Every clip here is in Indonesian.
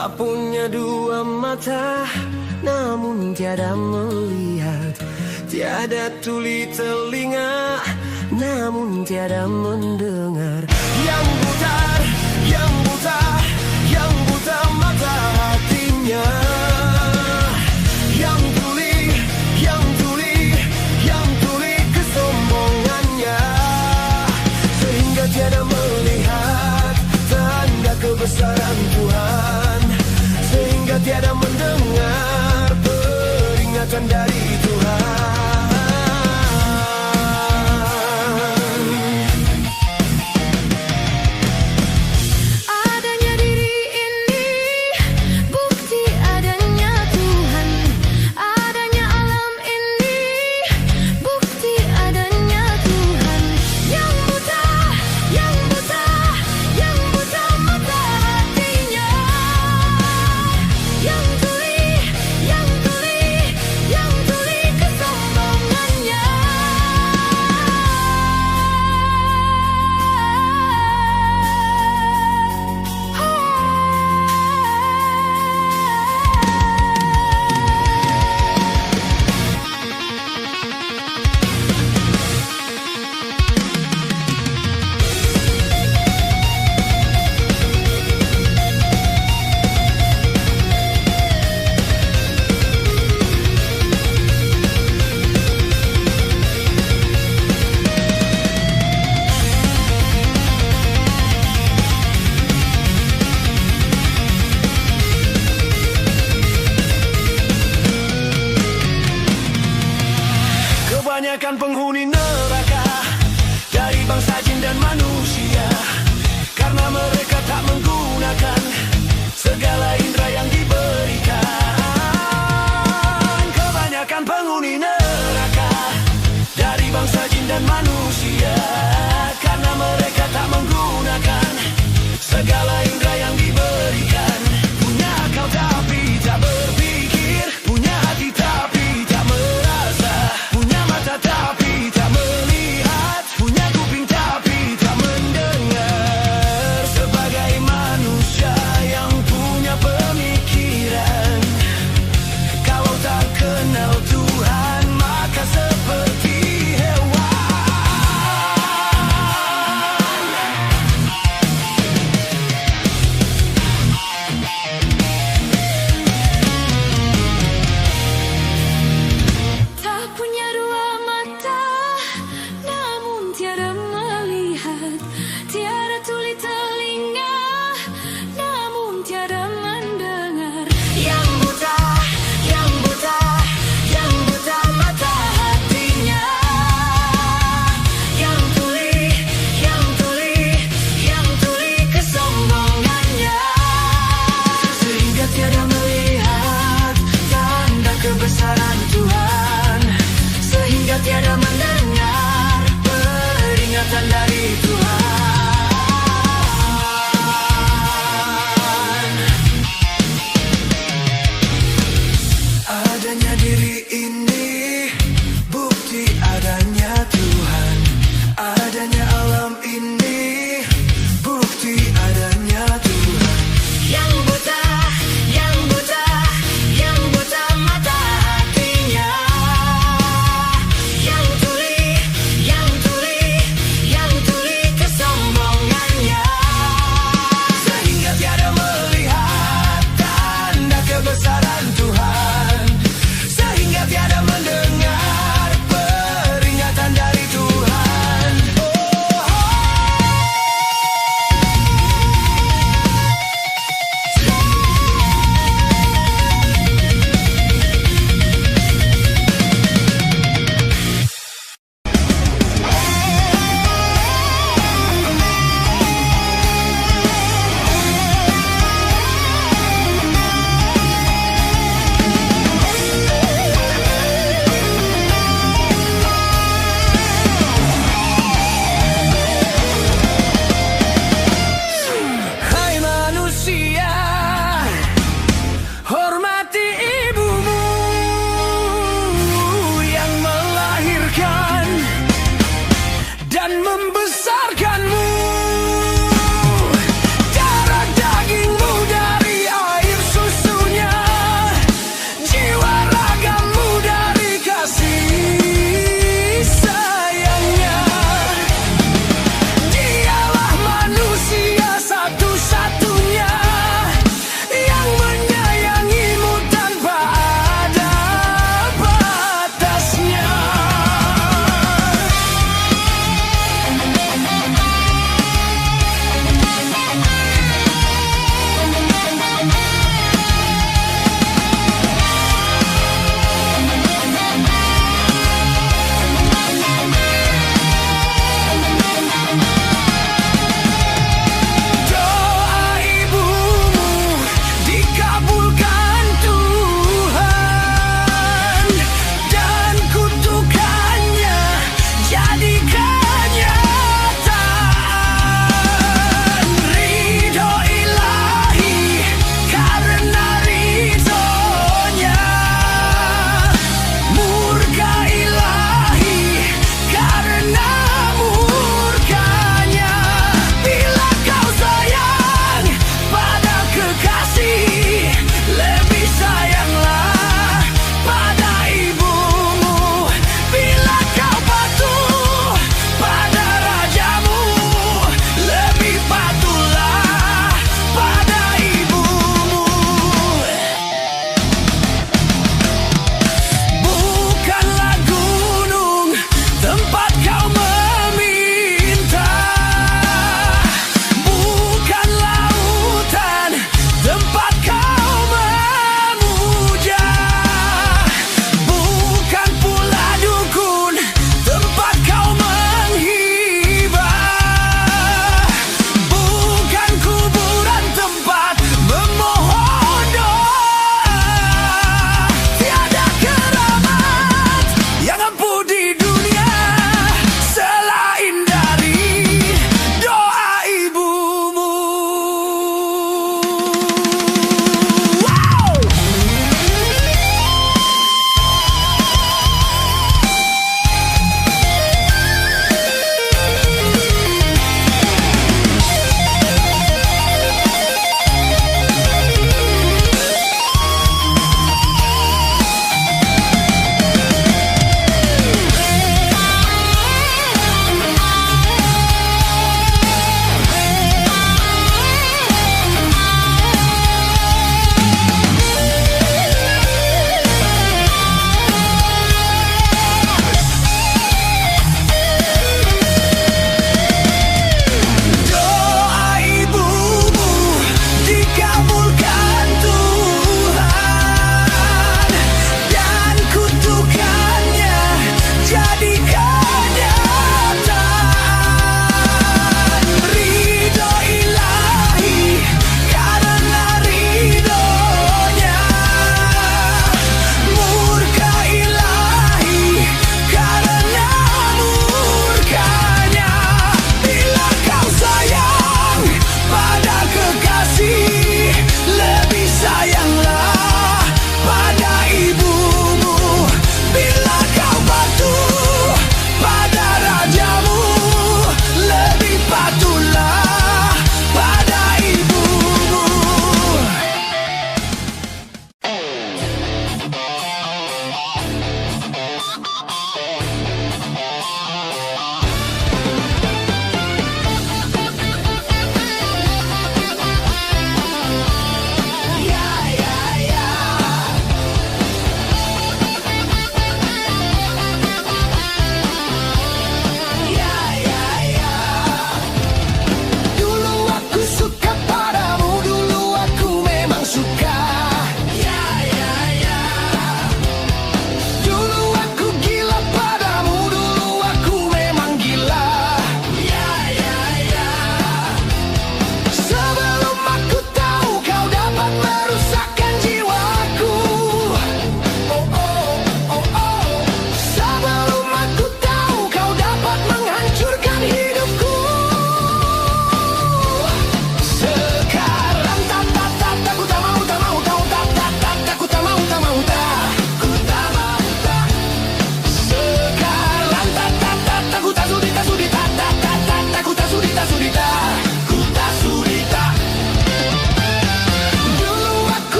Tak punya dua mata, namun tiada melihat. Tiada tuli telinga, namun tiada mendengar. Yang buta, yang buta, yang buta mata hatinya. Yang tuli, yang tuli, yang tuli kesombongannya. Sehingga tiada melihat tanda kebesaran Tuhan. Sehingga tiada mendengar peringatan dari Tuhan. Adanya diri ini bukti adanya Tuhan. Adanya alam ini bukti adanya Tuhan. Yang buta, yang buta, yang buta mata hatinya. Yang tuli, yang tuli, yang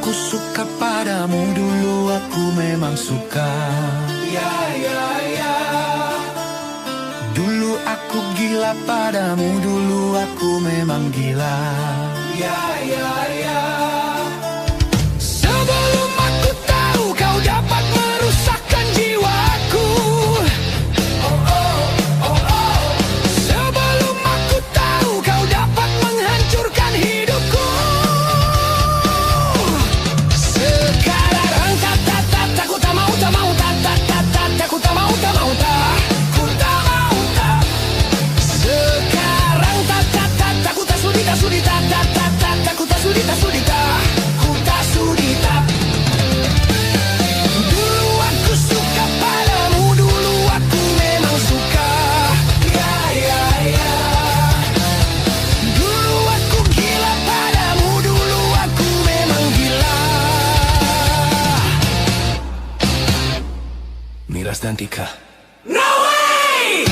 aku suka padamu, dulu aku memang suka. Ya, ya, ya. Dulu aku gila padamu, dulu aku memang gila. Ya, ya, ya. Sebelum aku tahu kau dapat merusakkan jiwaku. Oh, oh, oh, oh. Sebelum aku tahu kau dapat menghancurkan hidupku. Sekarang aku tak mau, tak mau, aku tak mau, tak mau, aku tak mau, tak. Sekarang aku tak sudi, tak sudi, aku tak sudi, tak sudi, aku tak sudi, tak. Dulu aku suka padamu, dulu aku memang suka. Ya, ya, ya. Dulu aku gila padamu, dulu aku memang gila. Miras dan Tika. No way!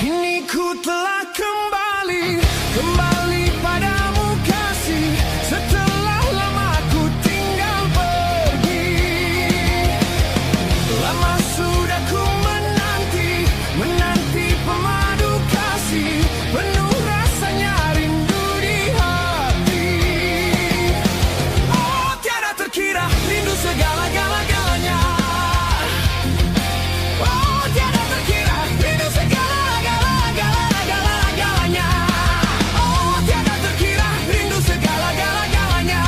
Kini ku telah kembali padamu kasih. Setelah lama ku tinggal pergi, lama sudah ku menanti pemadu kasih, penuh rasanya rindu di hati. Oh tiada terkira rindu segala-galanya. Oh tiada terkira rindu segala-galanya. Oh tiada terkira rindu segala-galanya.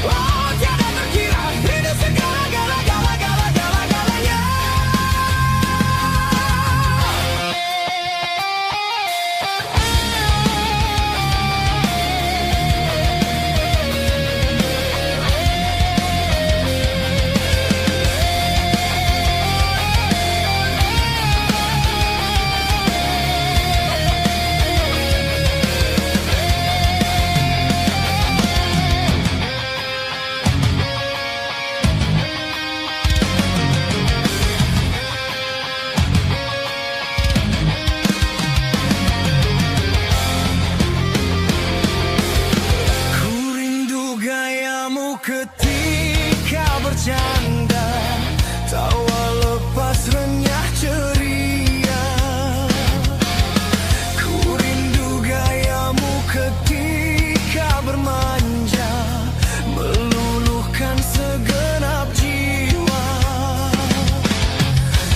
Oh tiada terkira rindu segala-galanya. Ku rindu gayamu ketika bercanda, tawa lepas renyah ceria. Ku rindu gayamu ketika bermanja, meluluhkan segenap jiwa.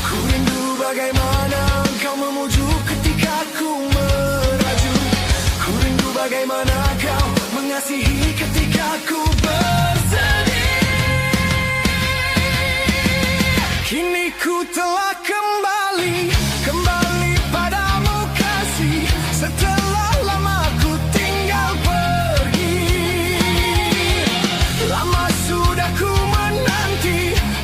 Ku rindu bagaimana kau memuju ketika ku meraju. Ku rindu bagaimana kau mengasihi ketika ku bersedih. Kini ku telah kembali padamu kasih. Setelah lama ku tinggal pergi, lama sudah ku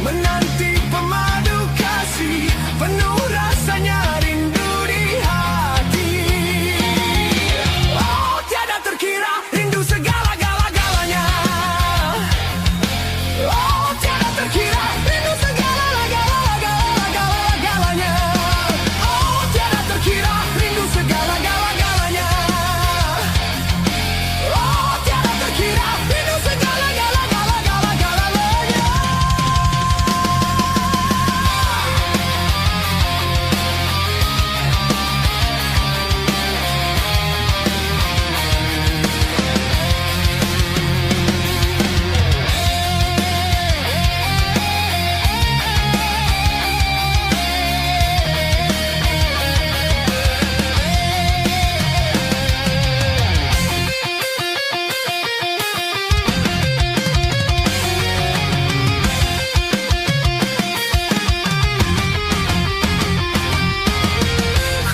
menanti pemadu kasih, penuh rasanya rindu di hati. Oh tiada terkira rindu segala-galanya. Oh tiada terkira rindu segala-galanya. Oh tiada terkira rindu segala-galanya. Oh tiada terkira rindu segala-galanya.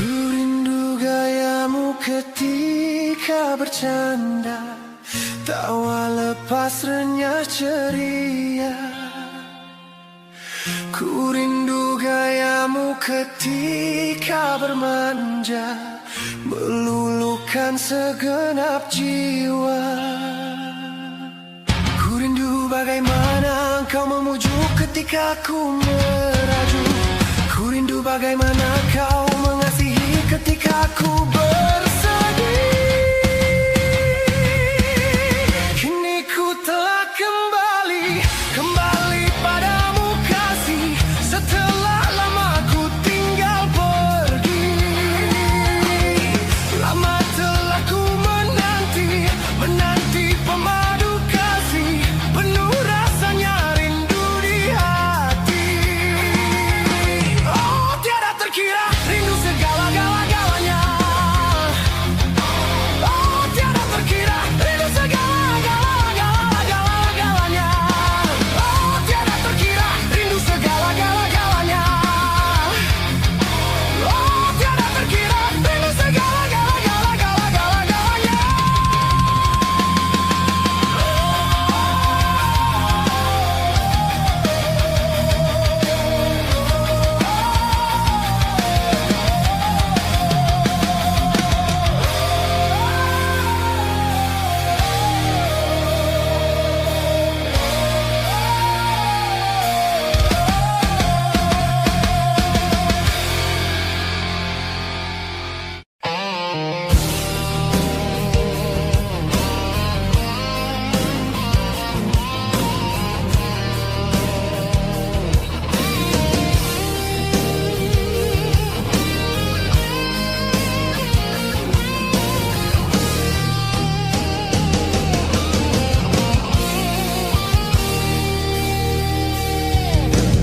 Ku rindu gayamu ketika bercanda, tawa lepas renyah ceria. Ku rindu gayamu ketika bermanja meluluhkan segenap jiwa. Ku rindu bagaimana kau memujuk ketika ku merajuk. Ku rindu bagaimana kau mengasihi ketika ku bersedih. Kini ku telah kembali padamu kasih. Setelah lama ku tinggal pergi, lama telah ku menanti pemadu kasih. Penuh rasanya rindu di hati. Oh, tiada terkira rindu segala-galanya. Oh, tiada terkira rindu segala-galanya. Oh, tiada terkira rindu segala-galanya. Oh, tiada terkira rindu segala-galanya.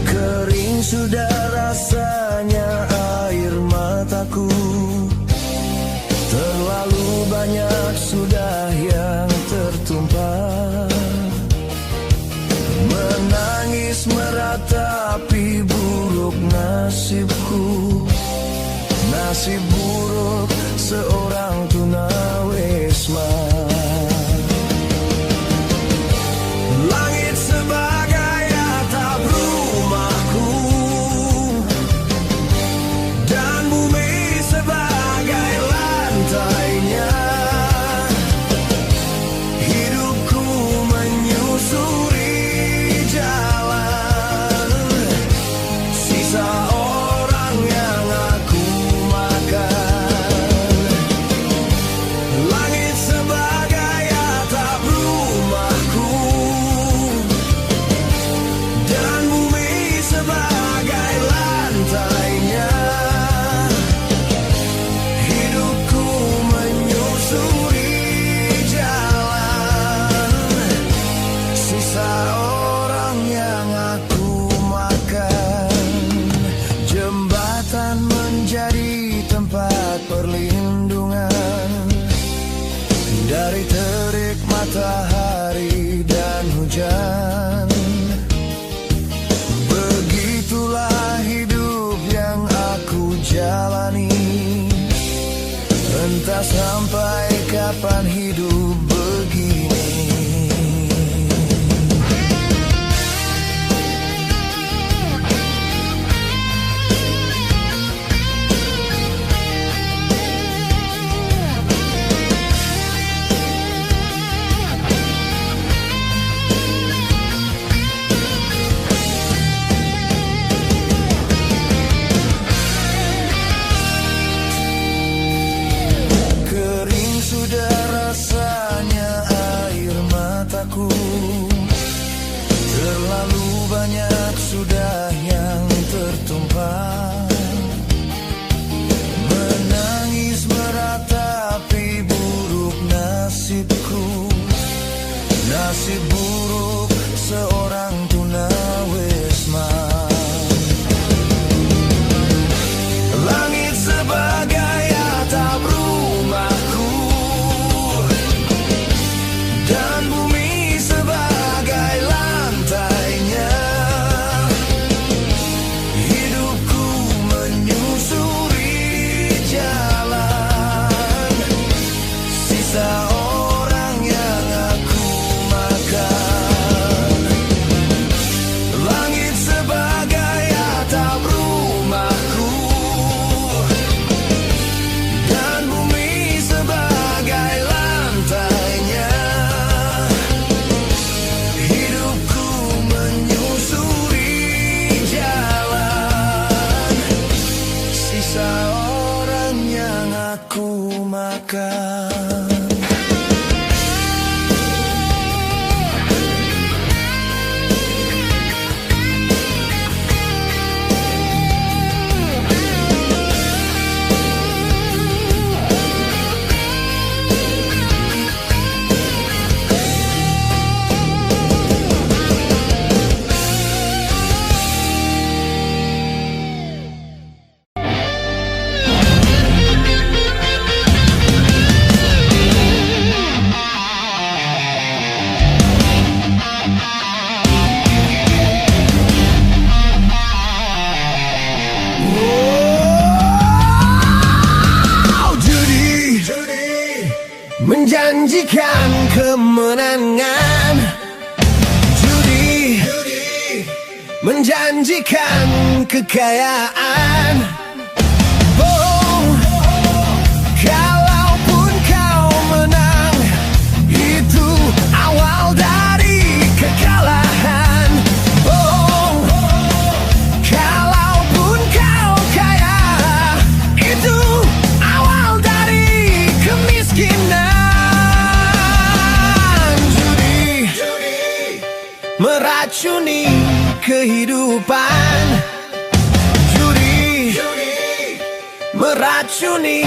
Kering sudah rasanya air mataku. Terlalu banyak sudah yang tertumpah. Menangis meratapi buruk nasibku. Nasib buruk seorang tunawisma. Langit sebagai atap rumahku dan bumi sebagai lantainya. Hidupku menyusuri jalan sisa orang yang aku makan. Langit sebagai atap rumahku dan bumi sebagai lantainya. Hidupku menyusuri jalan sisa orang yang aku makan. Jembatan menjadi tempat perlindungan dari terik matahari dan hujan. Begitulah hidup yang aku jalani. Entah sampai kapan hidup begini. Kering sudah kemenangan. Judi menjanjikan kekayaan. Bohong, kalaupun kau menang, itu awal dari kekalahan. Bohong, kalaupun kau kaya, itu awal dari kemiskinan. Judi meracuni kehidupan. Judi meracuni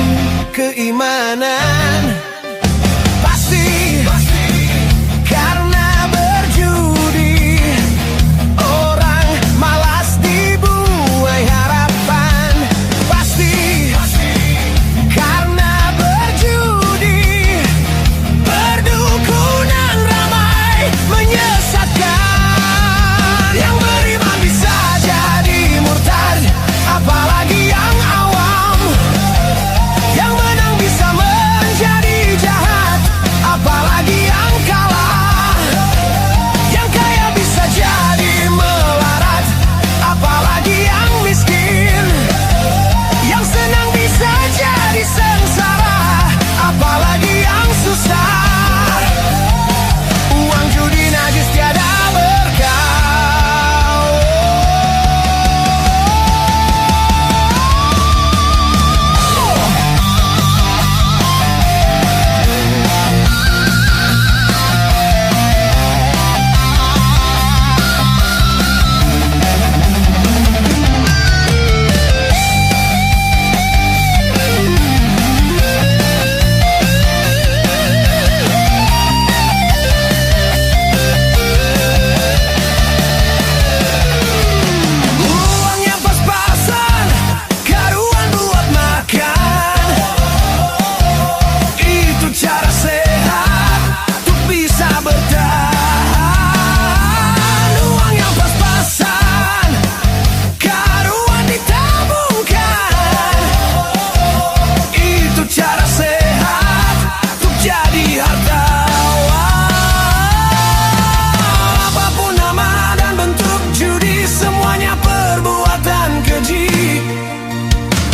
keimanan. Pasti karena berjudi, orang malas dibuai harapan. Pasti karena berjudi, perdukunan ramai menyesatkan. Yang beriman bisa jadi murtad, apalagi yang awam. Yang menang bisa menjadi jahat, apalagi yang kalah. Yang kaya bisa jadi melarat, apalagi yang miskin. Yang senang bisa jadi sengsara, apalagi yang susah. Uang judi najis tiada berkah. Uang yang pas-pasan, karuan buat makan. Itu cara sehat untuk bisa bertahan. Uang yang pas-pasan, karuan ditabungkan. Itu cara sehat untuk jadi hartawan. Apapun nama dan bentuk judi, semuanya perbuatan keji.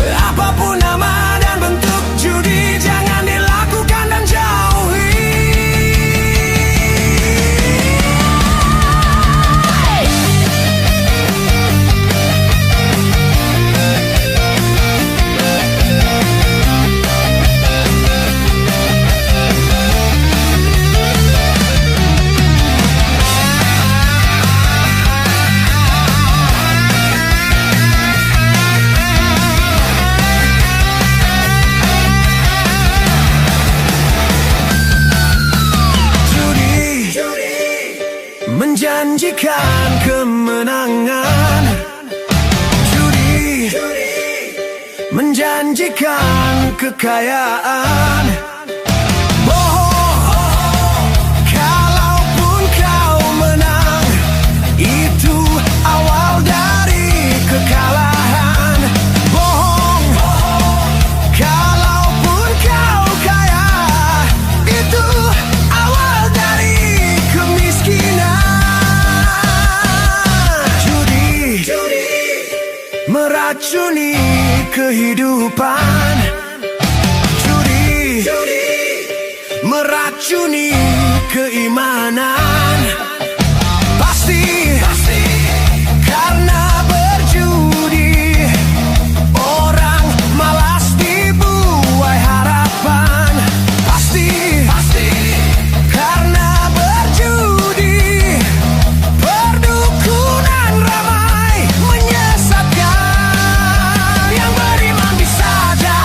Apapun nama dan bentuk judi, jangan dilakukan dan jauhi. Judi menjanjikan kemenangan. Judi menjanjikan kekayaan. Bohong, kalaupun kau menang, itu awal dari kekalahan. Bohong, kalaupun kau kaya, itu awal dari kemiskinan. Judi meracuni kehidupan. Judi meracuni keimanan. Pasti karena berjudi, orang malas dibuai harapan. Pasti karena berjudi, perdukunan ramai menyesatkan. Yang beriman bisa jadi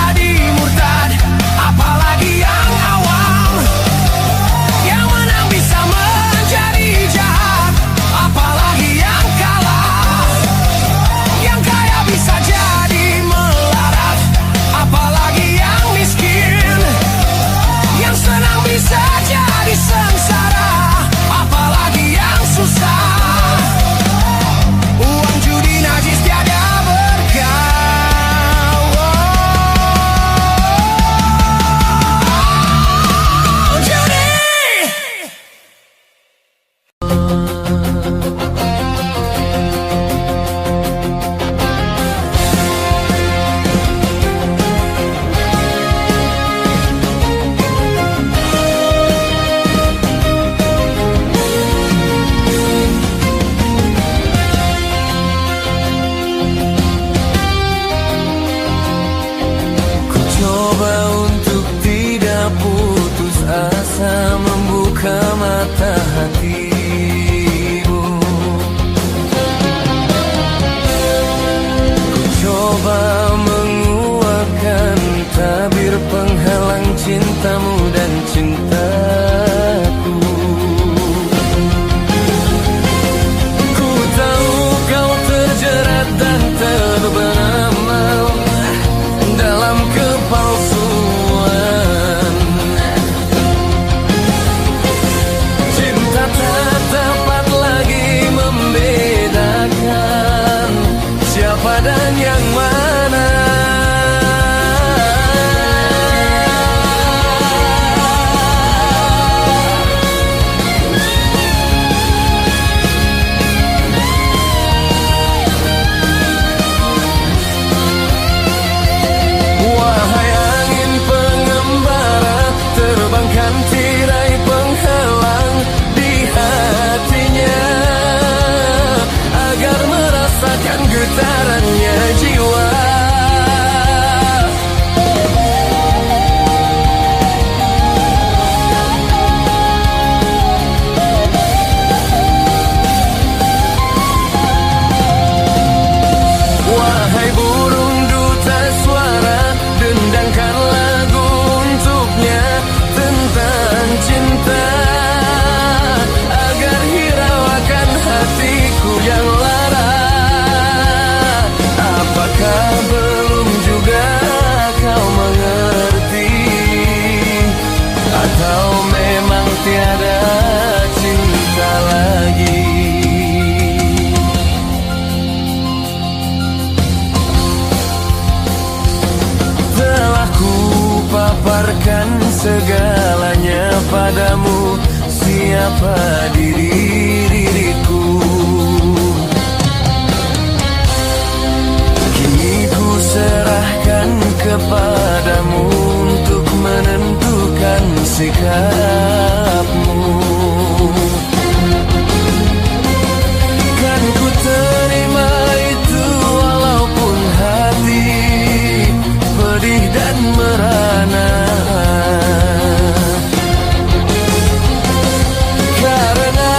getarannya jiwa. Wahai burung duta suara, dendangkan lagu untuknya tentang cinta, agar hiraukan hatiku yang lara. Apakah belum juga kau mengerti, atau memang tiada cinta lagi? Telah ku paparkan segalanya padamu, siapa diriku. Kini ku serahkan kepadamu untuk menentukan sikapmu. Kan ku terima itu walaupun hati pedih dan merana, karena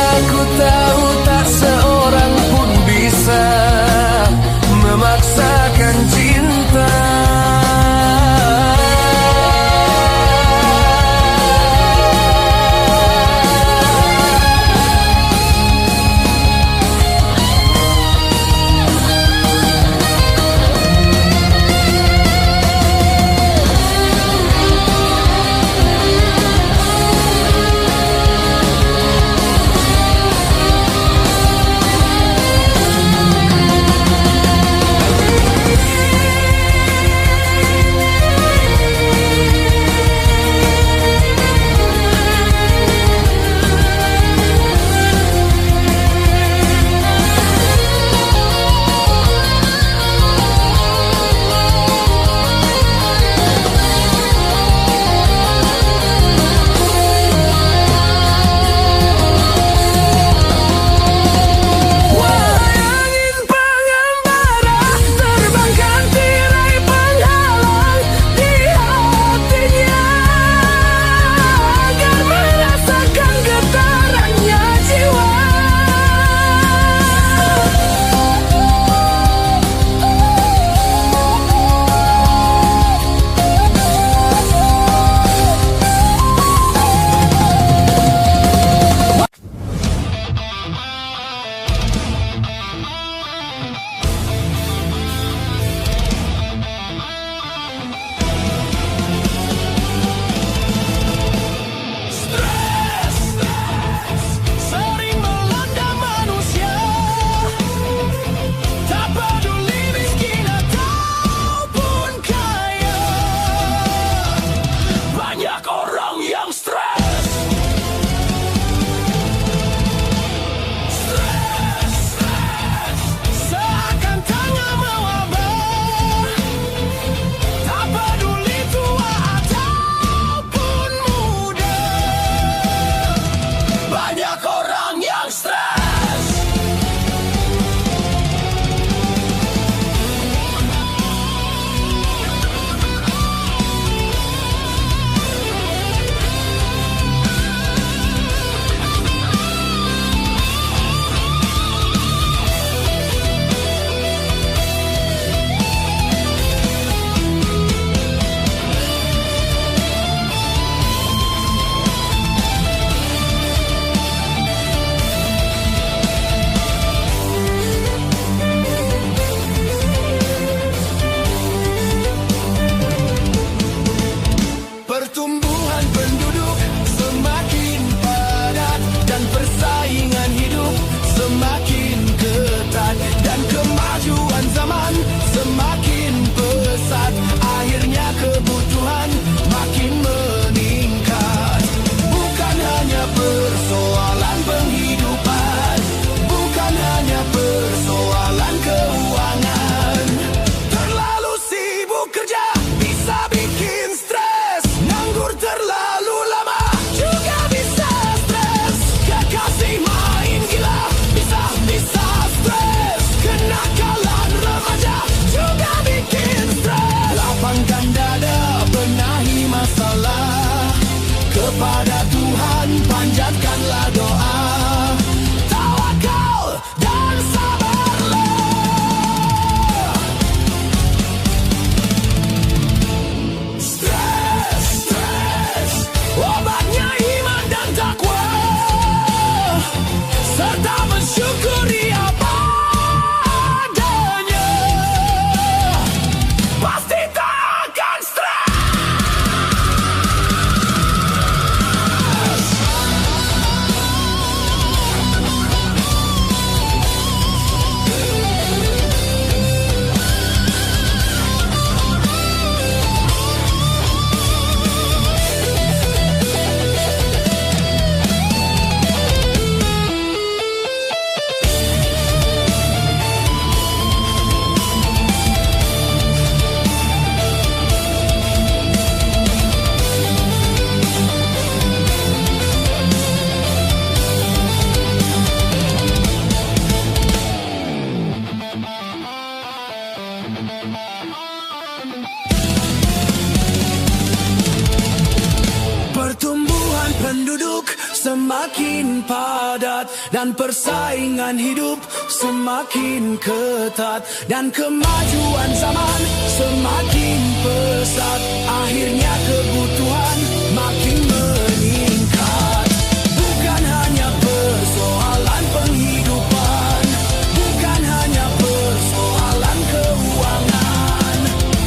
semakin padat dan persaingan hidup semakin ketat dan kemajuan zaman semakin pesat. Akhirnya kebutuhan makin meningkat. Bukan hanya persoalan penghidupan, bukan hanya persoalan keuangan.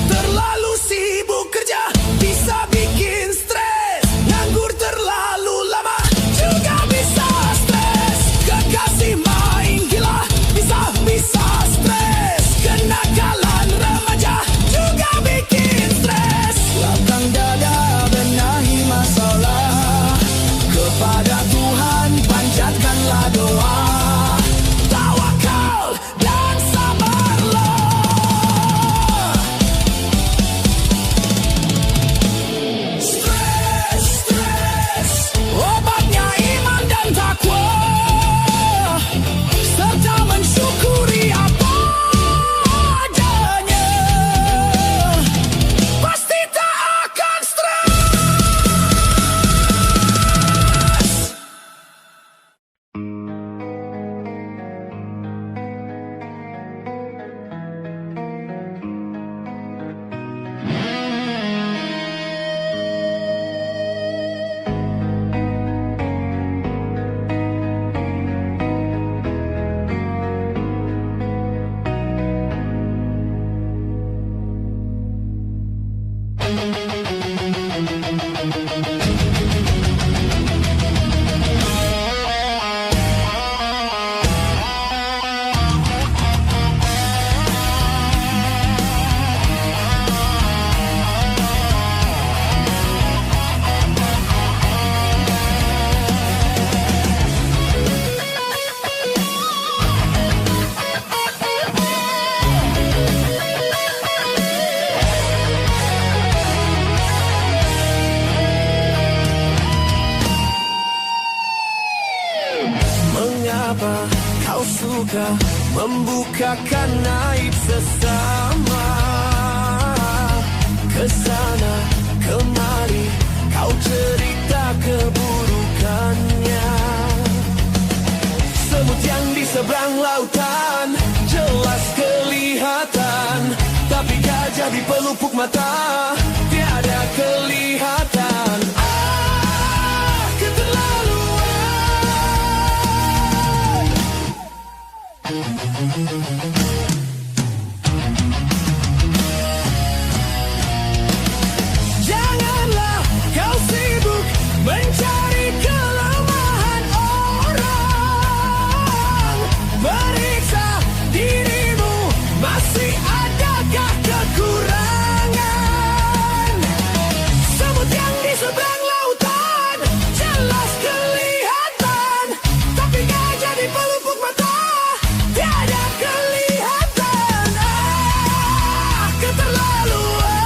Terlalu sibuk kerja bisa bikin stres. Nganggur terlalu lama juga bisa stres. Kekasih main gila bisa stres. Kenakalan remaja juga bikin stres. Lapang dada benahi masalah. Kepada Tuhan panjatkanlah doa. Tawakal dan sabarlah. Stres, obatnya iman dan takwa, serta mensyukuri apa adanya. Pasti tak akan stres. Mengapa kau suka membukakan aib sesama? Kesana kemari kau cerita keburukannya. Semut yang di seberang lautan jelas kelihatan, tapi gajah di pelupuk mata tiada kelihatan. Janganlah kau sibuk mencari kelemahan orang. Periksa dirimu, masih adakah kekurangan? Semut yang di seberang lautan jelas kelihatan, tapi gajah di pelupuk mata tiada kelihatan. Keterlaluan.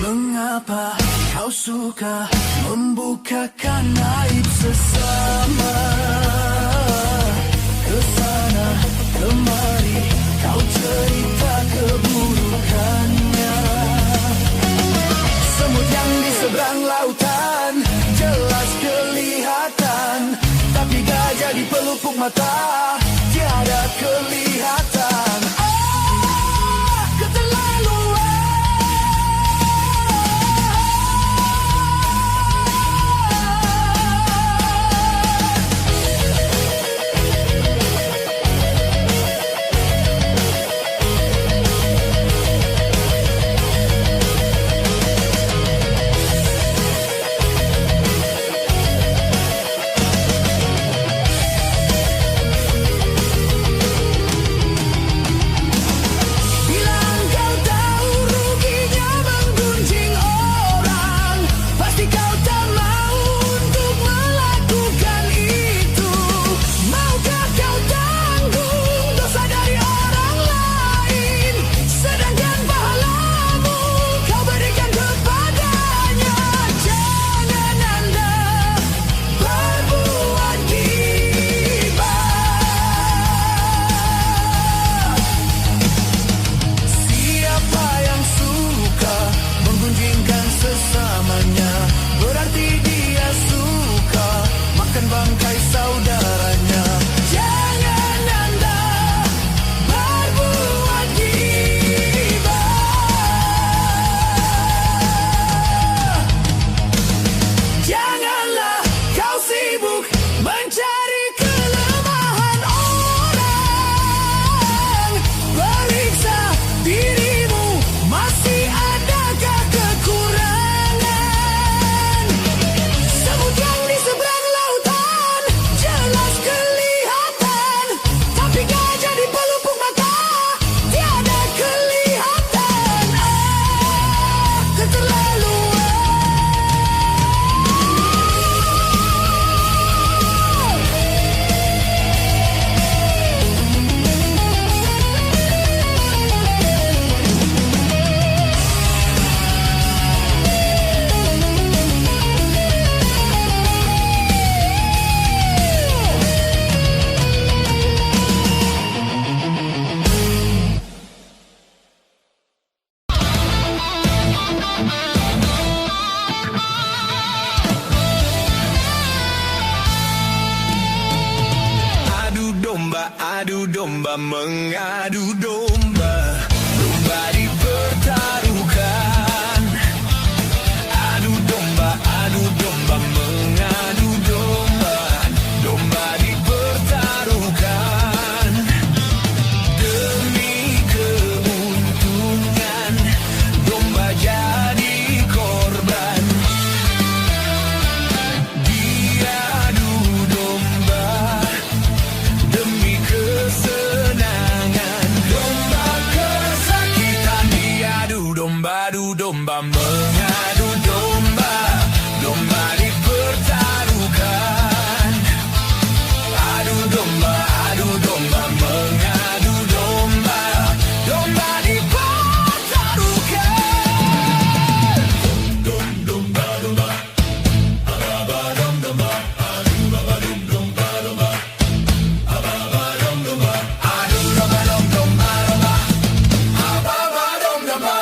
Mengapa kau suka membukakan aib sesama? Kesana kemari kau cerita keburukannya. Semut yang di seberang lautan jelas kelihatan, tapi gajah di pelupuk mata tiada kelihatan. Keterlaluan. domba mengadu domba, domba dipertaruhkan. Adu domba mengadu domba, domba dipertaruhkan. Demi keuntungan, domba jadi korban. Diadu domba demi kesenangan, domba kesakitan. Diadu domba, domba mengadu domba, domba dipertaruhkan. Adu domba mengadu domba, domba dipertaruhkan. Dom domba domba, ababa dom domba, adu baba dom domba domba, ababa dom domba, adu baba dom domba domba, ababa dom domba.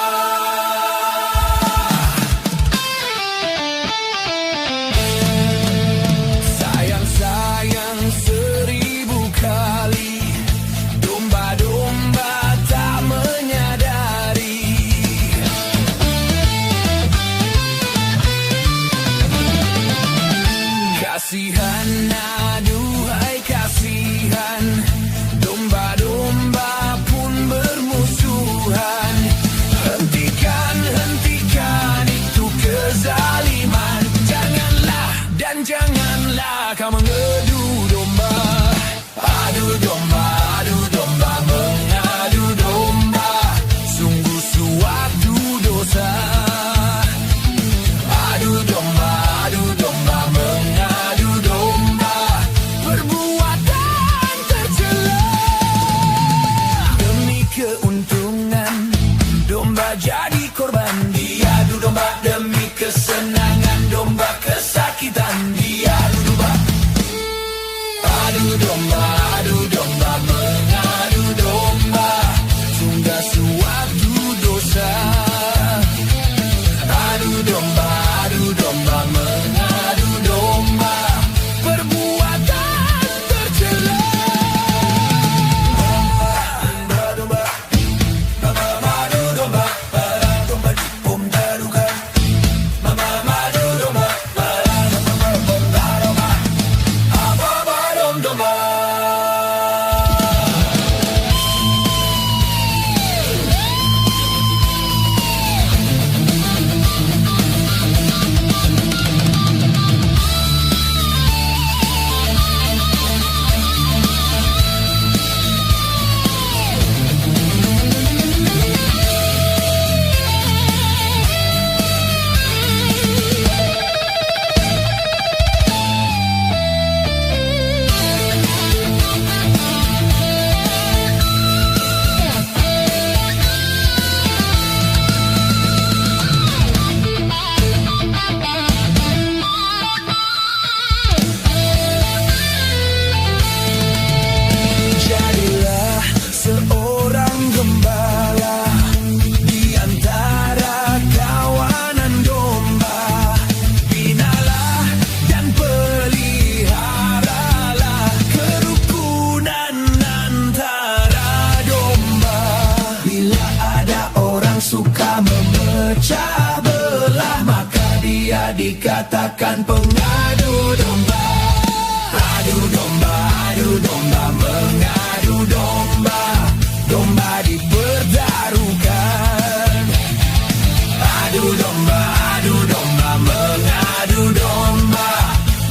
Sayang seribu kali, domba-domba tak menyadari. Kasihan, aduhai kasihan, domba-domba pun bermusuhan. Hentikan itu kezaliman. Janganlah kau mengadu domba. Adu domba mengadu domba, sungguh suatu dosa. Adu domba mengadu domba, perbuatan tercela. Demi keuntungan, domba jadi korban. Diadu domba demi kesenangan, domba kesakitan. Diadu domba. Adu domba mengadu domba, sungguh suatu dosa. Adu domba mengadu domba, perbuatan tercela. Domba, madu domba, domba dipertaruhkan. Madu domba, ababa dom domba. Jadilah seorang gembala di antara kawanan domba. Binalah dan peliharalah kerukunan antara domba. Bila ada orang suka memecah belah, maka dia dikatakan pengadu domba. Adu domba mengadu domba, domba dipertaruhkan. Adu domba mengadu domba,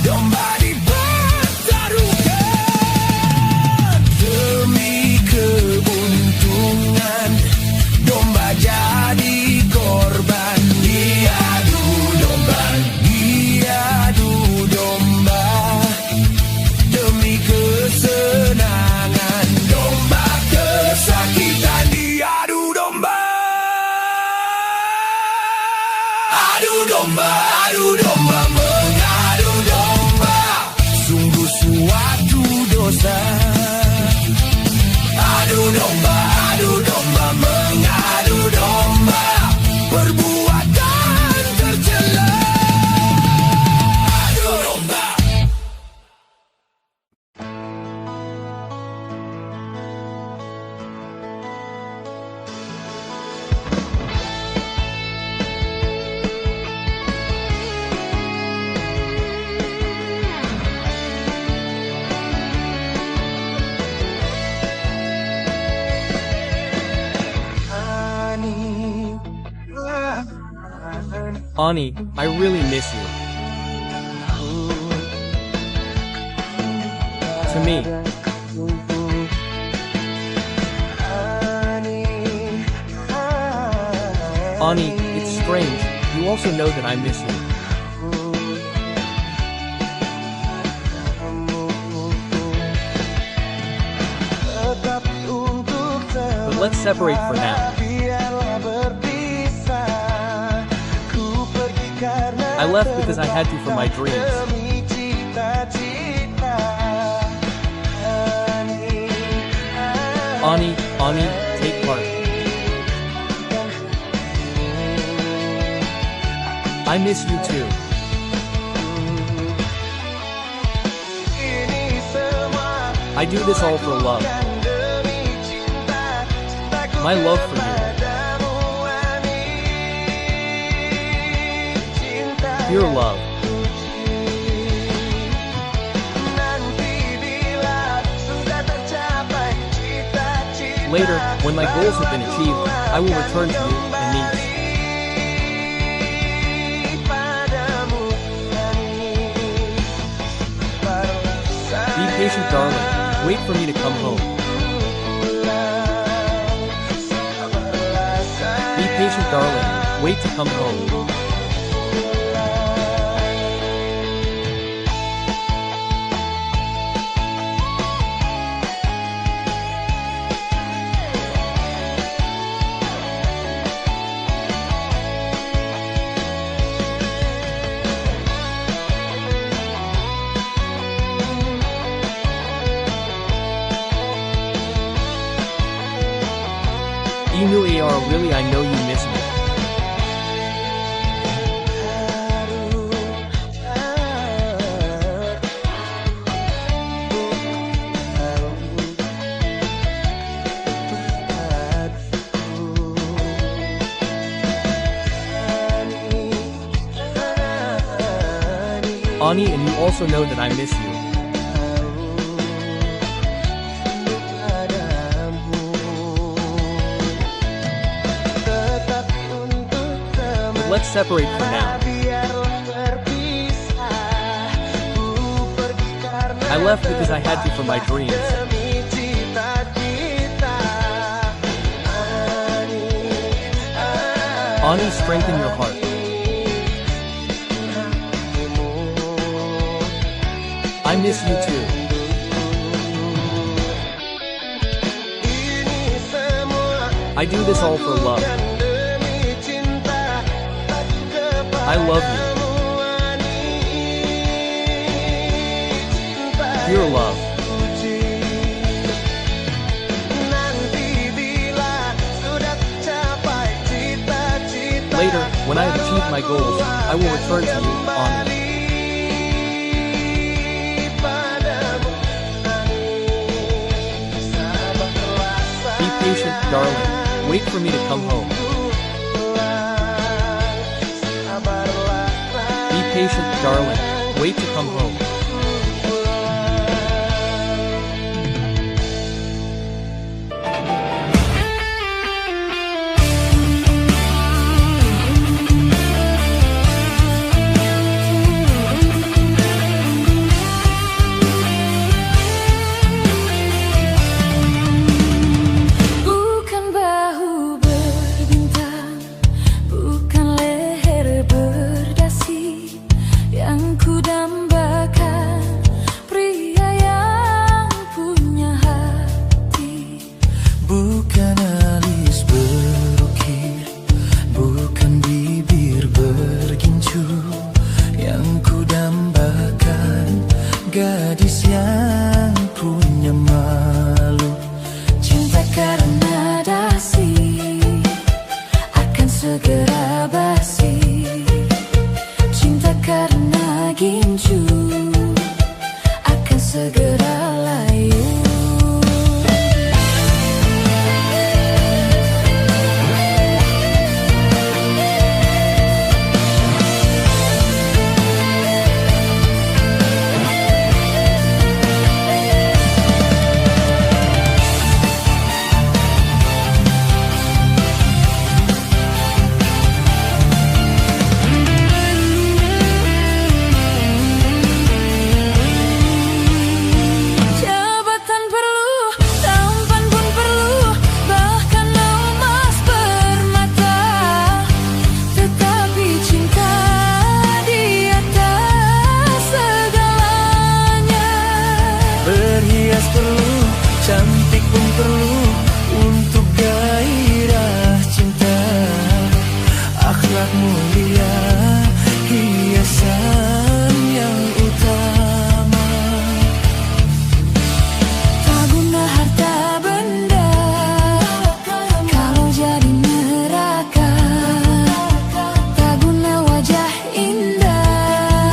domba dipertaruhkan. Demi keuntungan, domba jadi korban. Diadu domba demi kesenangan, domba kesakitan. Diadu domba. Adu domba mengadu domba, sungguh suatu dosa. Adu domba mengadu domba, perbuatan tercela. Adu domba. Ani, I really miss you. To me, Ani, it's strange, you also know that I miss you. But let's separate for now. I left because I had to for my dreams. Ani, take heart. I miss you too. I do this all for love. My love for you. Pure love. Later, when my goals have been achieved, I will return to you, Anise. Be patient, darling. Wait for me to come home. Be patient, darling. Wait to come home. Emu AR, really, I know you miss me. Ani, and you also know that I miss you. Let's separate for now. I left because I had to for my dreams. Ani, strengthen your heart. I miss you too. I do this all for love. I love you. Pure love. Later, when I have achieved my goals, I will return to you, Ani. Be patient, darling. Wait for me to come home. Be patient, darling. Wait to come home. Bukan bahu berbintang, bukan leher berdasi yang kudambakan, pria yang punya hati. Bukan alis berukir, bukan bibir bergincu yang kudambakan, gadis yang punya malu. Cinta karena dasi akan segera basi. Cinta karena gincu akan segera layu. mulia, hiasan yang utama. Tak guna harta benda kalau jadi neraka. Tak guna wajah indah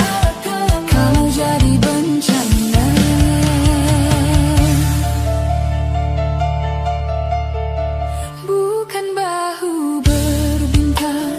kalau jadi bencana. Bukan bahu berbintang,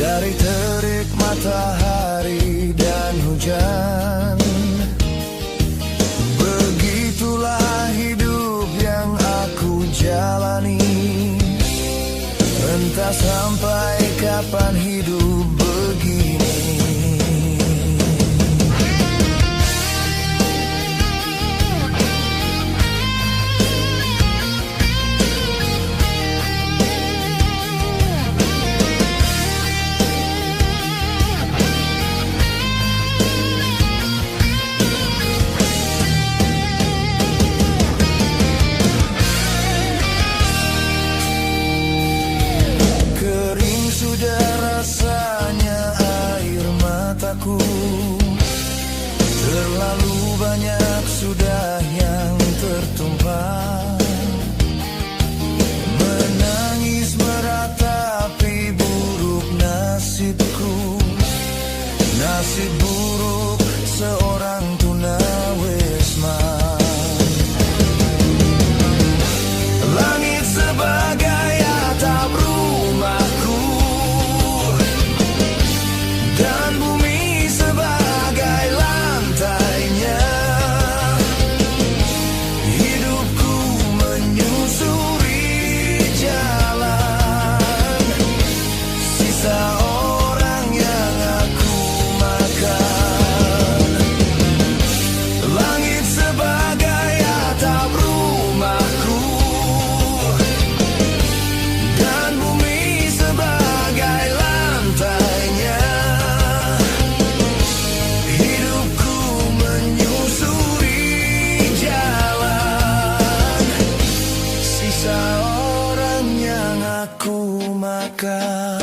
Dari terik matahari dan hujan, begitulah hidup yang aku jalani. Entah sampai kapan hidup begini. Sudah rasanya air mataku, terlalu banyak sudah yang tertumpah. Menangis meratapi buruk nasibku, nasib buruk seorang tunawisma. Langit sebagai atap rumahku, dan bumi sebagai lantainya. Hidupku menyusuri jalan, sisa orang yang aku makan. Langit sebagai atap rumahku, dan bumi sebagai lantainya. Sisa orang yang aku makan.